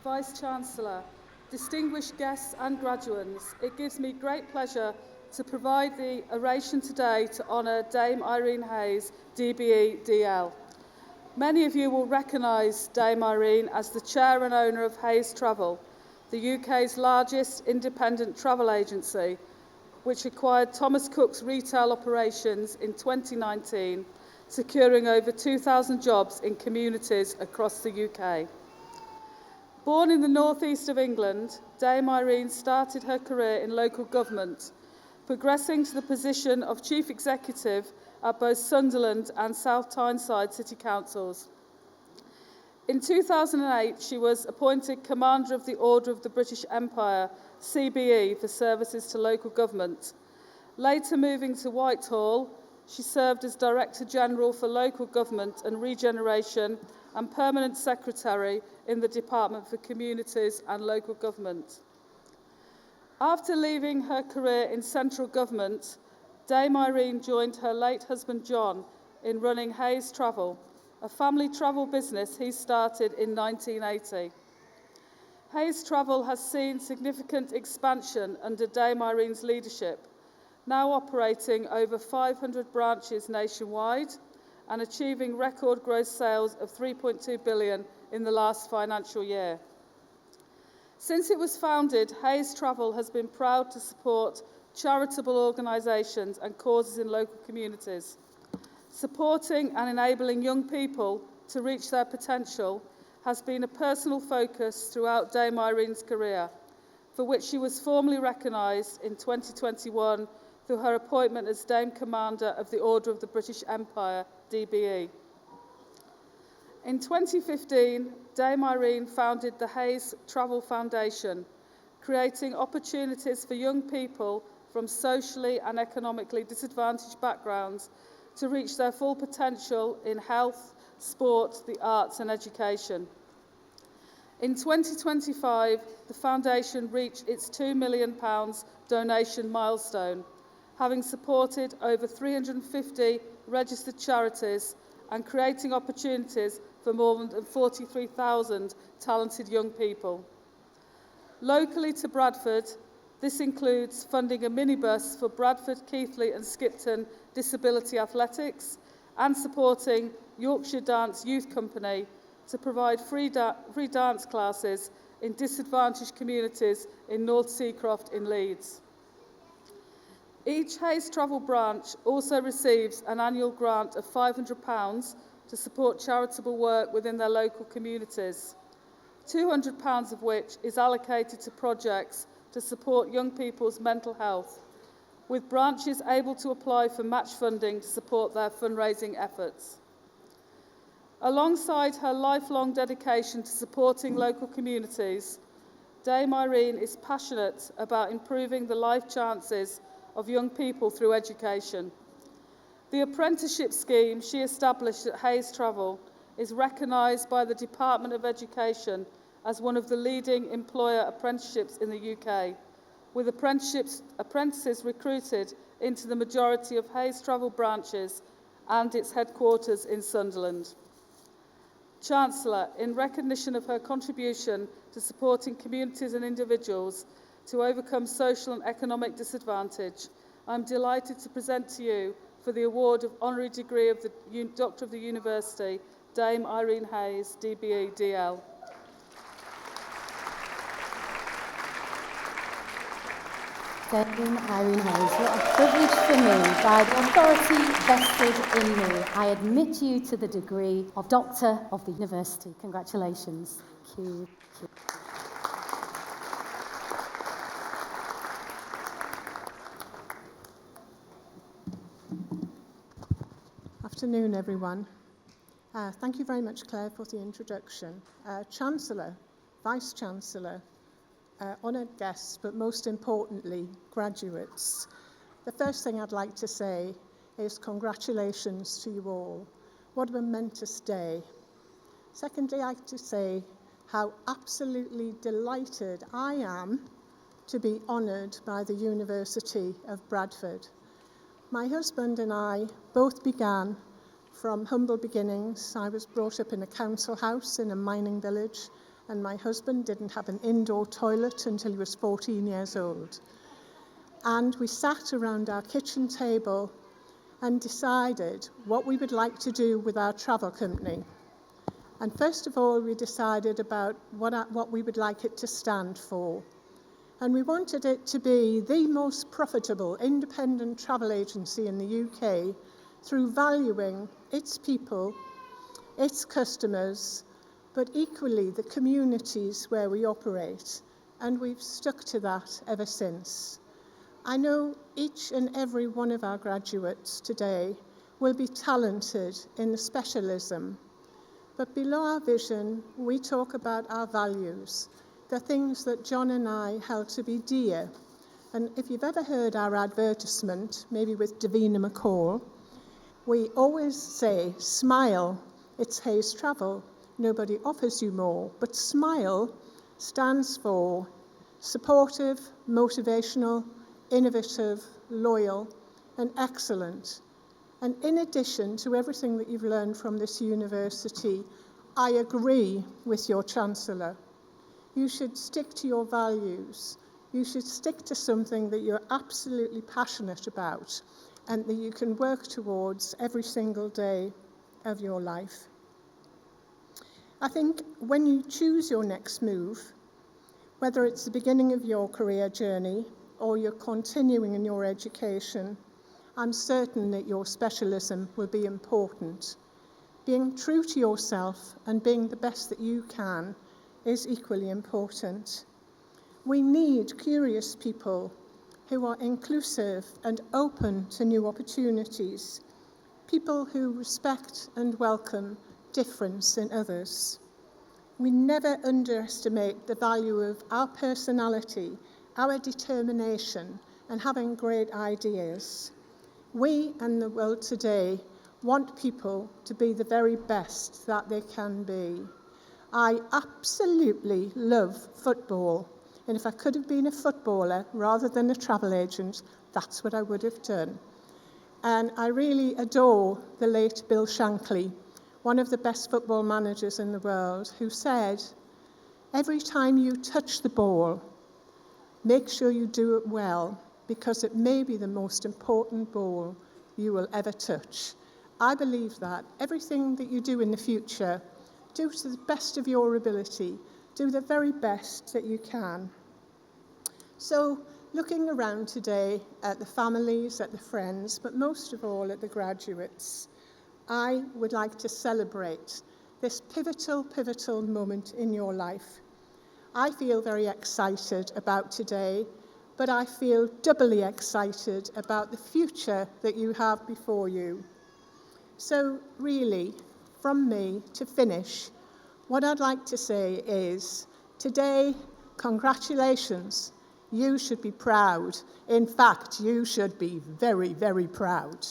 Vice-Chancellor, distinguished guests and graduates, it gives me great pleasure to provide the oration today to honour Dame Irene Hays DBE DL. Many of you will recognise Dame Irene as the chair and owner of Hays Travel, the UK's largest independent travel agency, which acquired Thomas Cook's retail operations in 2019, securing over 2,000 jobs in communities across the UK. Born in the northeast of England, Dame Irene started her career in local government, progressing to the position of Chief Executive at both Sunderland and South Tyneside City Councils. In 2008, she was appointed Commander of the Order of the British Empire, CBE, for services to local government. Later moving to Whitehall, she served as Director General for Local Government and Regeneration and Permanent Secretary in the Department for Communities and Local Government. After leaving her career in central government, Dame Irene joined her late husband John in running Hays Travel, a family travel business he started in 1980. Hays Travel has seen significant expansion under Dame Irene's leadership, now operating over 500 branches nationwide and achieving record gross sales of £3.2 billion in the last financial year. Since it was founded, Hays Travel has been proud to support charitable organisations and causes in local communities. Supporting and enabling young people to reach their potential has been a personal focus throughout Dame Irene's career, for which she was formally recognised in 2021 through her appointment as Dame Commander of the Order of the British Empire, DBE. In 2015, Dame Irene founded the Hays Travel Foundation, creating opportunities for young people from socially and economically disadvantaged backgrounds to reach their full potential in health, sport, the arts and education. In 2025, the foundation reached its £2 million donation milestone, having supported over 350 registered charities and creating opportunities for more than 43,000 talented young people. Locally to Bradford, this includes funding a minibus for Bradford, Keighley and Skipton Disability Athletics and supporting Yorkshire Dance Youth Company to provide free dance classes in disadvantaged communities in North Seacroft in Leeds. Each Hays Travel branch also receives an annual grant of £500 to support charitable work within their local communities, £200 of which is allocated to projects to support young people's mental health, with branches able to apply for match funding to support their fundraising efforts. Alongside her lifelong dedication to supporting local communities, Dame Irene is passionate about improving the life chances of young people through education. The apprenticeship scheme she established at Hays Travel is recognised by the Department of Education as one of the leading employer apprenticeships in the UK, with apprentices recruited into the majority of Hays Travel branches and its headquarters in Sunderland. Chancellor, in recognition of her contribution to supporting communities and individuals to overcome social and economic disadvantage, I'm delighted to present to you for the award of Honorary Degree of the Doctor of the University, Dame Irene Hays DBE DL. Dame Irene Hays, what a privilege for me. By the authority vested in me, I admit you to the degree of Doctor of the University. Congratulations. Thank you. Afternoon, everyone. Thank you very much, Claire, for the introduction. Chancellor, Vice-Chancellor, honoured guests, but most importantly, graduates. The first thing I'd like to say is congratulations to you all. What a momentous day. Secondly, I'd like to say how absolutely delighted I am to be honoured by the University of Bradford. My husband and I both began from humble beginnings. I was brought up in a council house in a mining village, and my husband didn't have an indoor toilet until he was 14 years old. And we sat around our kitchen table and decided what we would like to do with our travel company. And first of all, we decided about what we would like it to stand for. And we wanted it to be the most profitable independent travel agency in the UK through valuing its people, its customers, but equally the communities where we operate. And we've stuck to that ever since. I know each and every one of our graduates today will be talented in the specialism, but below our vision, we talk about our values, the things that John and I held to be dear. And if you've ever heard our advertisement, maybe with Davina McCall, we always say, smile, it's Hays Travel. Nobody offers you more. But SMILE stands for supportive, motivational, innovative, loyal, and excellent. And in addition to everything that you've learned from this university, I agree with your Chancellor. You should stick to your values. You should stick to something that you're absolutely passionate about and that you can work towards every single day of your life. I think when you choose your next move, whether it's the beginning of your career journey or you're continuing in your education, I'm certain that your specialism will be important. Being true to yourself and being the best that you can is equally important. We need curious people who are inclusive and open to new opportunities, people who respect and welcome difference in others. We never underestimate the value of our personality, our determination, and having great ideas. We and the world today want people to be the very best that they can be. I absolutely love football, and if I could have been a footballer rather than a travel agent, that's what I would have done. And I really adore the late Bill Shankly, one of the best football managers in the world, who said, every time you touch the ball, make sure you do it well, because it may be the most important ball you will ever touch. I believe that. Everything that you do in the future, do to the best of your ability. Do the very best that you can. So, looking around today at the families, at the friends, but most of all at the graduates, I would like to celebrate this pivotal moment in your life. I feel very excited about today, but I feel doubly excited about the future that you have before you. So really, from me to finish, what I'd like to say is, today, congratulations. You should be proud. In fact, you should be very, very proud.